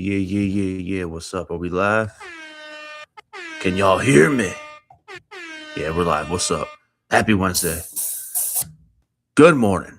Yeah. What's up? Are we live? Can y'all hear me? Yeah, we're live. What's up? Happy Wednesday. Good morning.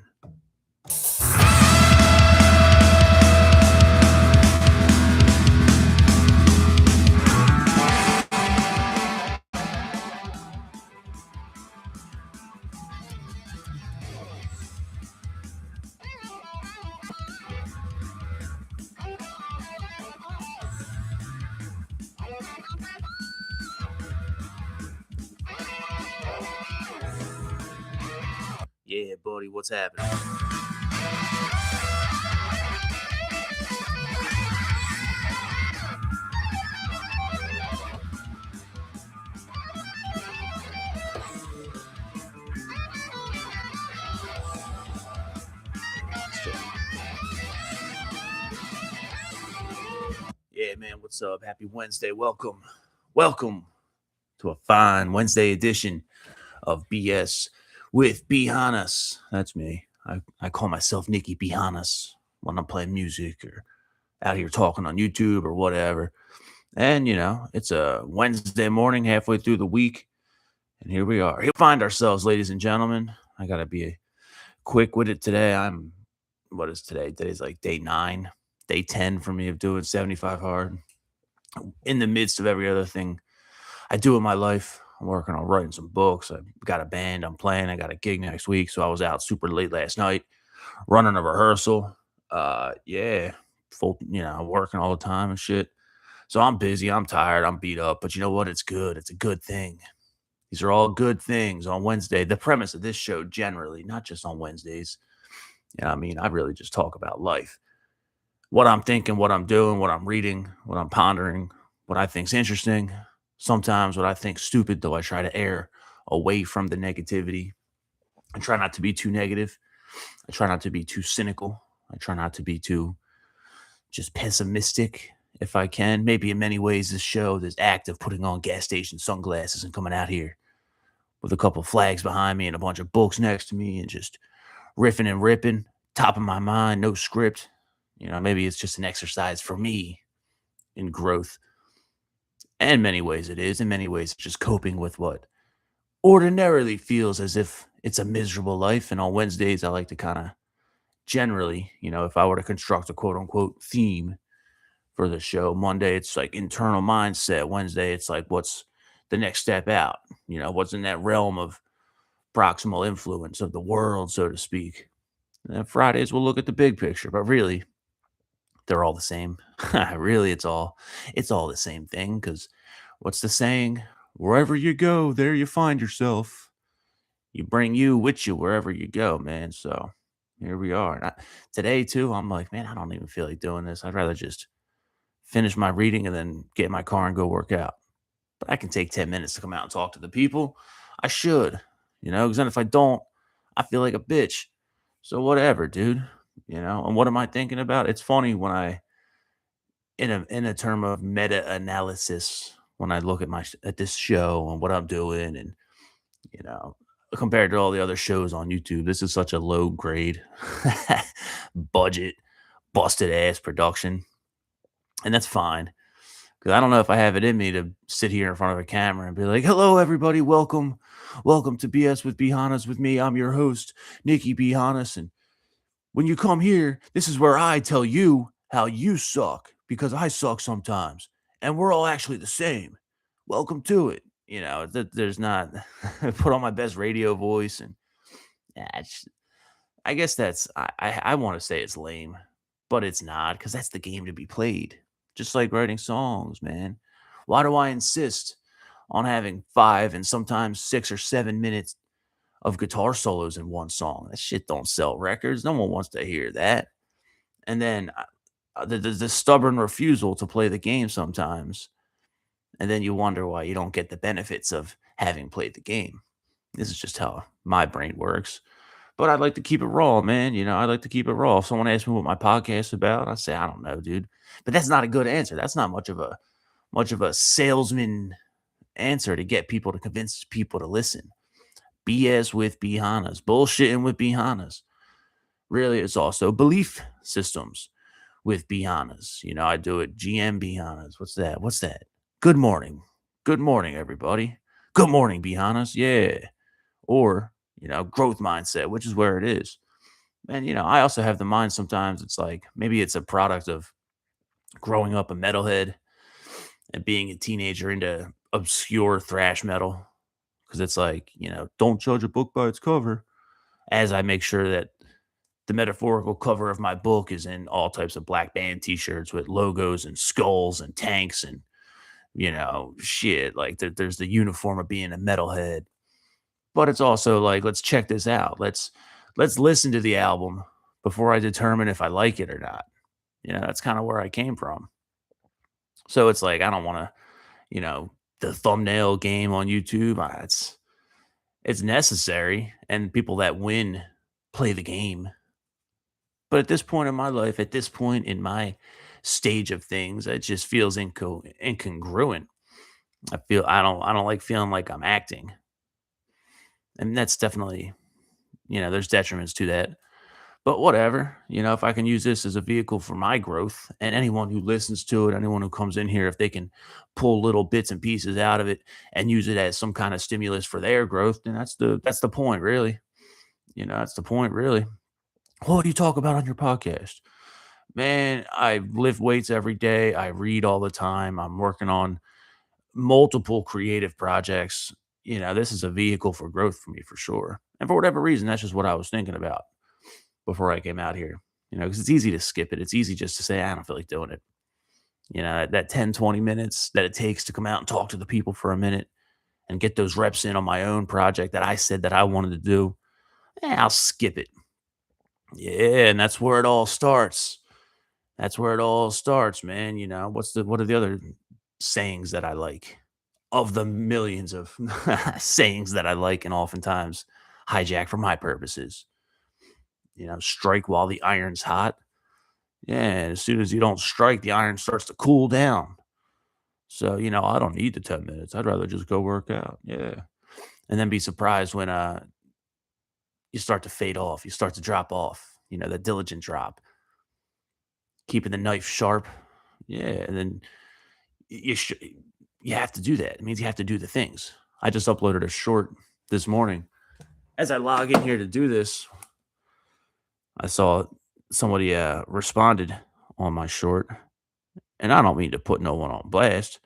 Yeah, buddy, what's happening? Yeah, man, what's up? Happy Wednesday. Welcome to a fine Wednesday edition of BS with Hannas. That's me. I call myself Nicky Hannas when I'm playing music or out here talking on YouTube or whatever. And, it's a Wednesday morning, halfway through the week. And here we are. Here we find ourselves, ladies and gentlemen. I got to be quick with it today. What is today? Today's like day 9, day 10 for me of doing 75 hard. In the midst of every other thing I do in my life, I'm working on writing some books. I've got a band I'm playing. I got a gig next week. So I was out super late last night running a rehearsal. Yeah, working all the time and shit. So I'm busy. I'm tired. I'm beat up. But you know what? It's good. It's a good thing. These are all good things on Wednesday. The premise of this show generally, not just on Wednesdays. I really just talk about life. What I'm thinking, what I'm doing, what I'm reading, what I'm pondering, what I think's interesting. Sometimes what I think stupid, though I try to err away from the negativity. I try not to be too negative. I try not to be too cynical. I try not to be too just pessimistic if I can. Maybe in many ways, this show, this act of putting on gas station sunglasses and coming out here with a couple flags behind me and a bunch of books next to me and just riffing and ripping, top of my mind, no script. Maybe it's just an exercise for me in growth. And in many ways it is. In many ways, it's just coping with what ordinarily feels as if it's a miserable life. And on Wednesdays, I like to kind of generally, if I were to construct a quote unquote theme for the show, Monday, it's like internal mindset. Wednesday, it's like what's the next step out? What's in that realm of proximal influence of the world, so to speak. And Fridays, we'll look at the big picture, but really, they're all the same. Really, it's all the same thing. Because what's the saying? Wherever you go, there you find yourself. You bring you with you wherever you go, man. So here we are. Today too, I'm like, man, I don't even feel like doing this. I'd rather just finish my reading and then get in my car and go work out. But I can take 10 minutes to come out and talk to the people. I should, because then if I don't, I feel like a bitch. So whatever, dude. And what am I thinking about? It's funny when I in a term of meta analysis when I look at at this show and what I'm doing and you know compared to all the other shows on YouTube, this is such a low grade budget busted ass production, and that's fine because I don't know if I have it in me to sit here in front of a camera and be like, "Hello, everybody, welcome to BS with Hannas with me. I'm your host, Nicky Hannas, and when you come here, this is where I tell you how you suck because I suck sometimes, and we're all actually the same. Welcome to it." There's not put on my best radio voice, and yeah, I guess I want to say it's lame, but it's not because that's the game to be played. Just like writing songs, man. Why do I insist on having 5 and sometimes 6 or 7 minutes of guitar solos in one song? That shit don't sell records. No one wants to hear that. And then the stubborn refusal to play the game sometimes. And then you wonder why you don't get the benefits of having played the game. This is just how my brain works. But I'd like to keep it raw, man. I like to keep it raw. If someone asks me what my podcast's about, I say, I don't know, dude. But that's not a good answer. That's not much of a salesman answer to get people to convince people to listen. BS with Hannas, bullshitting with Hannas. Really, it's also belief systems with Hannas. I do it GM Hannas. What's that? What's that? Good morning. Good morning, everybody. Good morning, Hannas. Yeah. Or, growth mindset, which is where it is. And, I also have the mind sometimes it's like maybe it's a product of growing up a metalhead and being a teenager into obscure thrash metal. Cause it's like, don't judge a book by its cover. As I make sure that the metaphorical cover of my book is in all types of black band t-shirts with logos and skulls and tanks and shit like there's the uniform of being a metalhead, but it's also like let's check this out, let's listen to the album before I determine if I like it or not. That's kind of where I came from. So it's like I don't want to, you know the thumbnail game on YouTube, it's necessary and people that win play the game. But at this point in my life, at this point in my stage of things, it just feels incongruent. I don't like feeling like I'm acting. And that's definitely, there's detriments to that. But whatever, if I can use this as a vehicle for my growth and anyone who listens to it, anyone who comes in here, if they can pull little bits and pieces out of it and use it as some kind of stimulus for their growth, then that's the point, really. That's the point, really. What do you talk about on your podcast? Man, I lift weights every day. I read all the time. I'm working on multiple creative projects. This is a vehicle for growth for me for sure. And for whatever reason, that's just what I was thinking about before I came out here. Because it's easy to skip it. It's easy just to say, I don't feel like doing it. That 10, 20 minutes that it takes to come out and talk to the people for a minute and get those reps in on my own project that I said that I wanted to do, I'll skip it. Yeah, and that's where it all starts. That's where it all starts, man. What are the other sayings that I like? Of the millions of sayings that I like and oftentimes hijack for my purposes. Strike while the iron's hot. Yeah, as soon as you don't strike, the iron starts to cool down. So, I don't need the 10 minutes. I'd rather just go work out. Yeah. And then be surprised when you start to fade off, you start to drop off, the diligent drop, keeping the knife sharp. Yeah, and then you sh- you have to do that. It means you have to do the things. I just uploaded a short this morning. As I log in here to do this, I saw somebody responded on my short, and I don't mean to put no one on blast.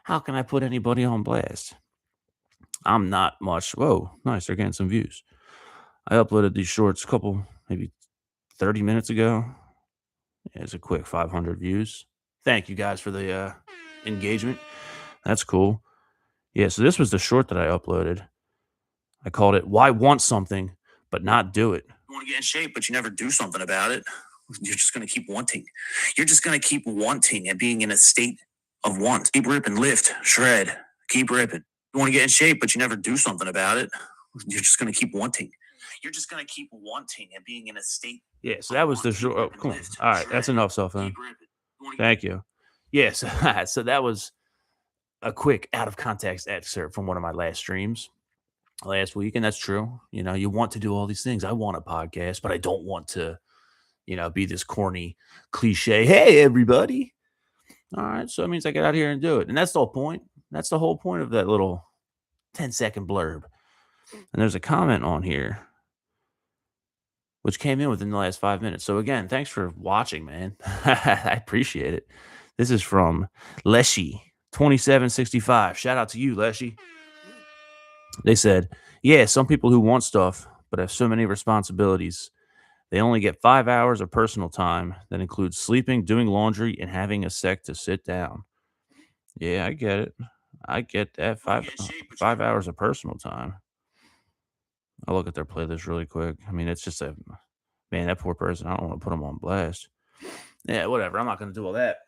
How can I put anybody on blast? I'm not much. Whoa, nice. They're getting some views. I uploaded these shorts a couple, maybe 30 minutes ago. It's a quick 500 views. Thank you guys for the engagement. That's cool. Yeah, so this was the short that I uploaded. I called it "Why Want Something But Not Do It." You want to get in shape, but you never do something about it. You're just going to keep wanting. You're just going to keep wanting and being in a state of want. Keep ripping, lift, shred, keep ripping. You want to get in shape, but you never do something about it. You're just going to keep wanting. You're just going to keep wanting and being in a state. Yeah, so that was the short. Oh, come on. All right, that's enough, cell phone. Thank you. Yes, so that was a quick out of context excerpt from one of my last streams last week. And that's true. You want to do all these things. I want a podcast, but I don't want to, be this corny cliche. Hey, everybody. All right. So it means I get out here and do it. And that's the whole point. That's the whole point of that little 10-second blurb. And there's a comment on here which came in within the last 5 minutes. So again, thanks for watching, man. I appreciate it. This is from Leshy 2765. Shout out to you, Leshy. They said, yeah, some people who want stuff but have so many responsibilities, they only get 5 hours of personal time that includes sleeping, doing laundry, and having a sec to sit down. Yeah, I get it. I get that. 5 hours of personal time. I'll look at their playlist really quick. I mean, it's just man, that poor person. I don't want to put them on blast. Yeah, whatever. I'm not going to do all that.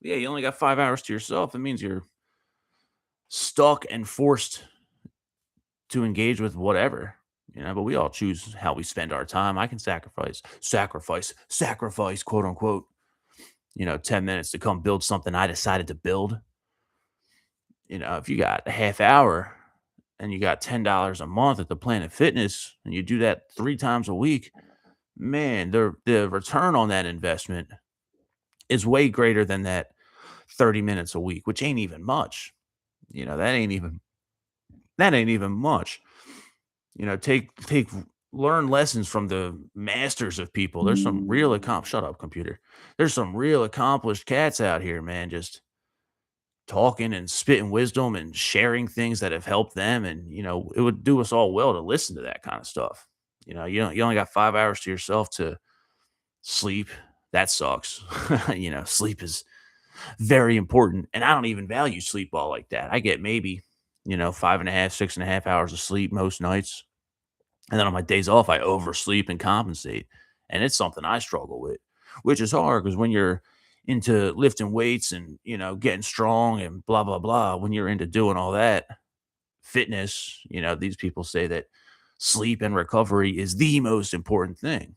Yeah, you only got 5 hours to yourself. That means you're stuck and forced to engage with whatever, but we all choose how we spend our time. I can sacrifice, quote unquote, 10 minutes to come build something I decided to build. If you got a half hour and you got $10 a month at the Planet Fitness and you do that 3 times a week, man, the return on that investment is way greater than that 30 minutes a week, which ain't even much. That ain't even much. Take learn lessons from the masters of people. There's some real shut up, computer. There's some real accomplished cats out here, man, just talking and spitting wisdom and sharing things that have helped them. And it would do us all well to listen to that kind of stuff. You only got 5 hours to yourself to sleep. That sucks. Sleep is very important. And I don't even value sleep all like that. I get maybe, 5.5, 6.5 hours of sleep most nights. And then on my days off, I oversleep and compensate. And it's something I struggle with, which is hard because when you're into lifting weights and, getting strong and blah, blah, blah, when you're into doing all that fitness, these people say that sleep and recovery is the most important thing.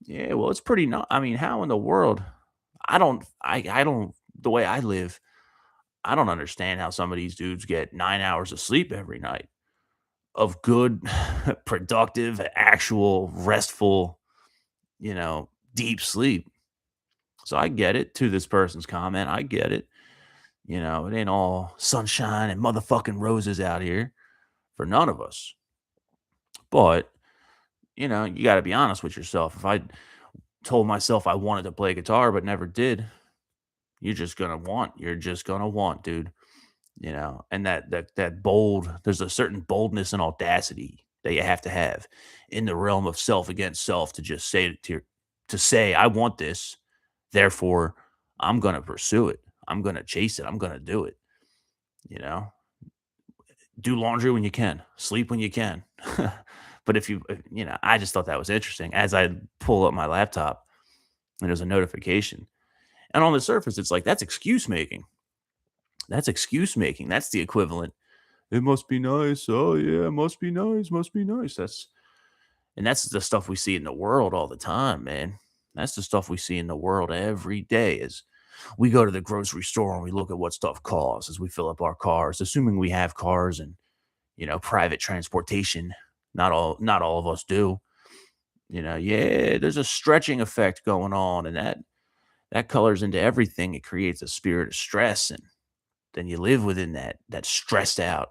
Yeah, well, it's pretty not. I mean, how in the world? I don't, the way I live, I don't understand how some of these dudes get 9 hours of sleep every night of good, productive, actual, restful, deep sleep. So I get it to this person's comment. I get it. It ain't all sunshine and motherfucking roses out here for none of us. But, you got to be honest with yourself. If I told myself I wanted to play guitar but never did, you're just going to want, dude. And that bold, there's a certain boldness and audacity that you have in the realm of self against self to just say to say I want this, therefore I'm going to pursue it, I'm going to chase it, I'm going to do it. you know do laundry when you can, sleep when you can. But I just thought that was interesting as I pull up my laptop and there's a notification, and on the surface it's like that's excuse making. That's the equivalent. It must be nice. Oh yeah, must be nice. Must be nice. That's the stuff we see in the world all the time, man. That's the stuff we see in the world every day. Is we go to the grocery store and we look at what stuff costs as we fill up our cars, assuming we have cars and private transportation. Not all of us do. Yeah, there's a stretching effect going on, and that colors into everything. It creates a spirit of stress, and then you live within that stressed out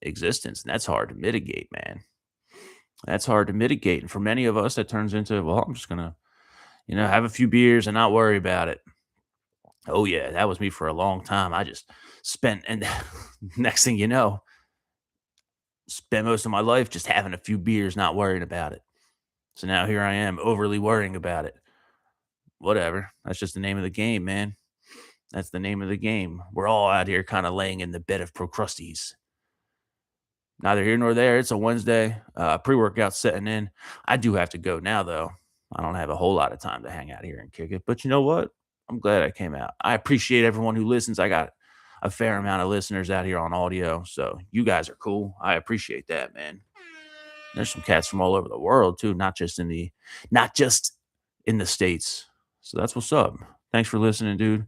existence, and that's hard to mitigate, man. That's hard to mitigate, and for many of us, that turns into, well, I'm just gonna, have a few beers and not worry about it. Oh yeah, that was me for a long time. I just spent, and next thing you know, spent most of my life just having a few beers, not worrying about it. So now here I am, overly worrying about it. Whatever. That's just the name of the game, man. That's the name of the game. We're all out here kind of laying in the bed of Procrustes. Neither here nor there. It's a Wednesday. Pre-workout setting in. I do have to go now, though. I don't have a whole lot of time to hang out here and kick it. But you know what? I'm glad I came out. I appreciate everyone who listens. I got a fair amount of listeners out here on audio. So you guys are cool. I appreciate that, man. There's some cats from all over the world too, not just in the States. So that's what's up. Thanks for listening, dude.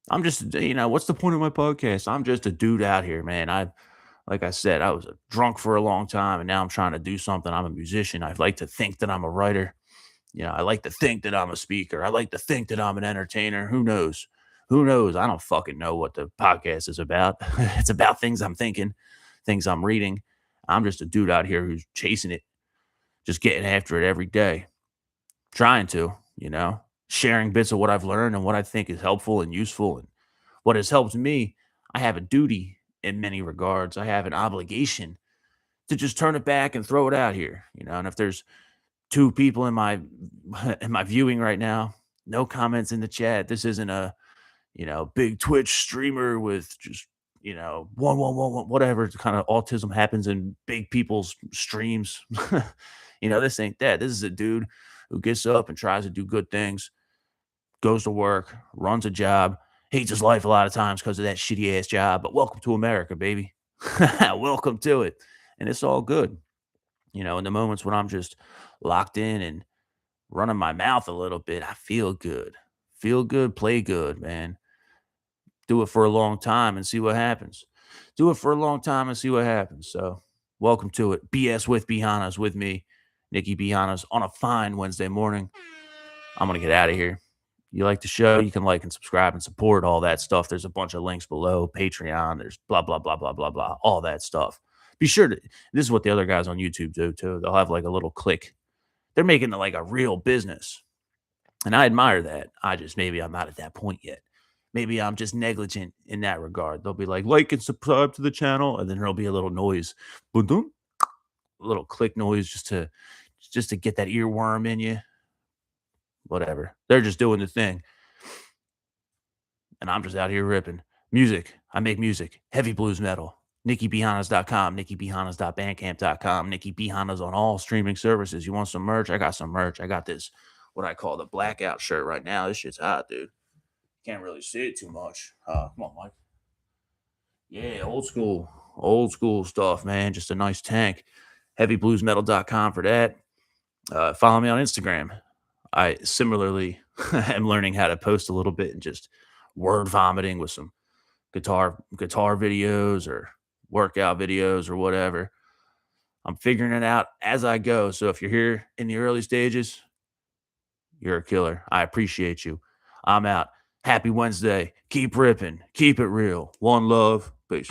I'm just, what's the point of my podcast? I'm just a dude out here, man. Like I said, I was a drunk for a long time and now I'm trying to do something. I'm a musician. I like to think that I'm a writer. I like to think that I'm a speaker. I like to think that I'm an entertainer. Who knows? Who knows? I don't fucking know what the podcast is about. It's about things I'm thinking, things I'm reading. I'm just a dude out here who's chasing it, just getting after it every day, trying to, sharing bits of what I've learned and what I think is helpful and useful and what has helped me. I have a duty in many regards. I have an obligation to just turn it back and throw it out here, and if there's two people in my in my viewing right now, no comments in the chat. This isn't a, big Twitch streamer with just, one, whatever kind of autism happens in big people's streams. This ain't that. This is a dude who gets up and tries to do good things, goes to work, runs a job, hates his life a lot of times because of that shitty ass job. But welcome to America, baby. Welcome to it. And it's all good. In the moments when I'm just locked in and running my mouth a little bit, I feel good. Feel good, play good, man. Do it for a long time and see what happens. Do it for a long time and see what happens. So, welcome to it. BS with Hannas with me, Nikki Hannas, on a fine Wednesday morning. I'm going to get out of here. you like the show, you can like and subscribe and support all that stuff. There's a bunch of links below. Patreon, there's blah, blah, blah, blah, blah, blah, all that stuff. Be sure to, this is what the other guys on YouTube do too. They'll have like a little click. They're making it like a real business. And I admire that. Maybe I'm not at that point yet. Maybe I'm just negligent in that regard. They'll be like and subscribe to the channel. And then there'll be a little noise, boom, a little click noise just to get that earworm in you. Whatever. They're just doing the thing. And I'm just out here ripping. Music. I make music. Heavy blues metal. NikkiBHannas.com, NikkiBHannas.bandcamp.com, NikkiBHannas on all streaming services. You want some merch? I got some merch. I got this, what I call the blackout shirt right now. This shit's hot, dude. Can't really see it too much. Come on, Mike. Yeah, old school stuff, man. Just a nice tank. HeavyBluesMetal.com for that. Follow me on Instagram. I similarly am learning how to post a little bit and just word vomiting with some guitar videos or workout videos or whatever. I'm figuring it out as I go. So if you're here in the early stages, you're a killer. I appreciate you. I'm out. Happy Wednesday. Keep ripping. Keep it real. One love. Peace.